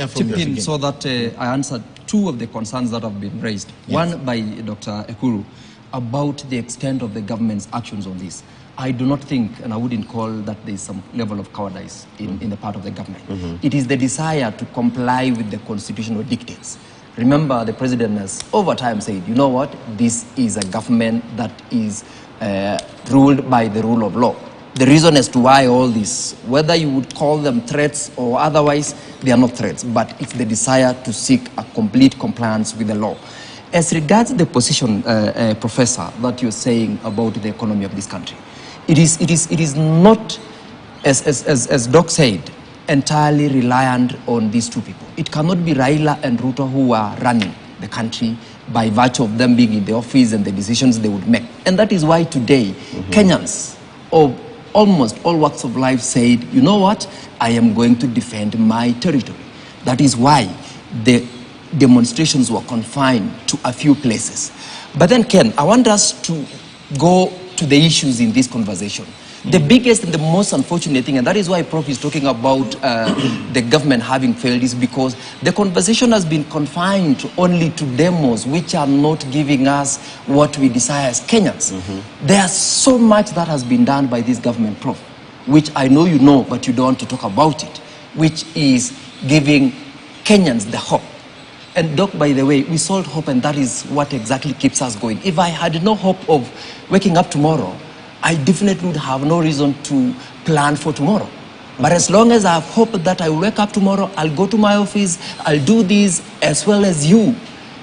chip in so that I answered two of the concerns that have been raised. Yes. One by Dr. Ekuru about the extent of the government's actions on this. I do not think, and I wouldn't call that there is some level of cowardice in the part of the government. It is the desire to comply with the constitutional dictates. Remember, the president has over time said, you know what, this is a government that is ruled by the rule of law. The reason as to why all this, whether you would call them threats or otherwise, they are not threats, but it's the desire to seek a complete compliance with the law. As regards the position, Professor, that you're saying about the economy of this country, it is not, as Doc said, entirely reliant on these two people. It cannot be Raila and Ruto who are running the country by virtue of them being in the office and the decisions they would make. And that is why today, Kenyans of almost all walks of life said, you know what, I am going to defend my territory. That is why the demonstrations were confined to a few places. But then, Ken, I want us to go to the issues in this conversation. The biggest and the most unfortunate thing, and that is why Prof is talking about the government having failed, is because the conversation has been confined only to demos which are not giving us what we desire as Kenyans. There's so much that has been done by this government, Prof, which I know you know, but you don't want to talk about it, which is giving Kenyans the hope. And Doc, by the way, we sold hope, and that is what exactly keeps us going. If I had no hope of waking up tomorrow, I definitely would have no reason to plan for tomorrow. But as long as I have hope that I will wake up tomorrow, I'll go to my office, I'll do this as well as you.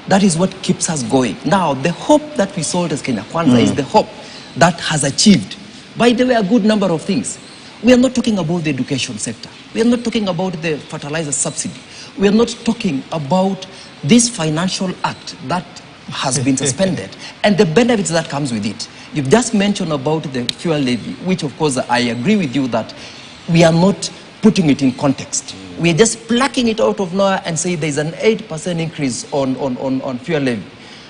That is what keeps us going. Now, the hope that we sold as Kenya Kwanza is the hope that has achieved, by the way, a good number of things. We are not talking about the education sector. We are not talking about the fertilizer subsidy. We are not talking about this financial act that has been suspended and the benefits that comes with it. You've just mentioned about the fuel levy, which of course I agree with you that we are not putting it in context. We are just plucking it out of nowhere and say there's an 8% increase on fuel levy.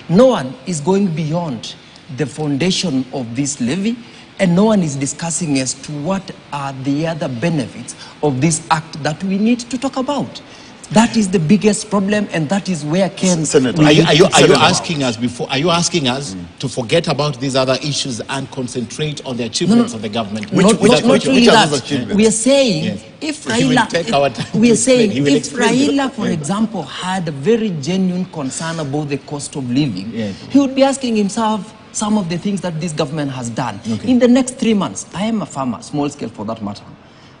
No one is going beyond the foundation of this levy, and no one is discussing as to what are the other benefits of this act that we need to talk about. That is the biggest problem, and that is where Ken... Senator, are you asking us to forget about these other issues and concentrate on the achievements of the government? Not really that. We are saying, if Raila, for example, had a very genuine concern about the cost of living, he would be asking himself some of the things that this government has done. In the next 3 months, I am a farmer, small scale for that matter.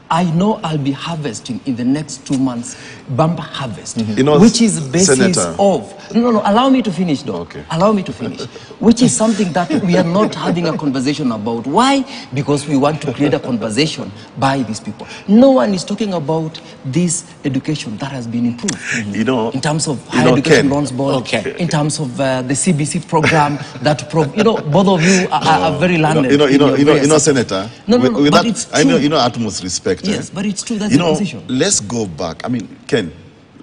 I know I'll be harvesting in the next 2 months, bumper harvest, which is the basis of... No, allow me to finish, though. Allow me to finish. Which is something that we are not having a conversation about. Why? Because we want to create a conversation by these people. No one is talking about this education that has been improved. In terms of higher education loans board, in terms of the CBC program, that both of you are very learned. Senator, but it's true. I know utmost respect. Yes, but it's true, that's the position. Let's go back. I mean, Ken,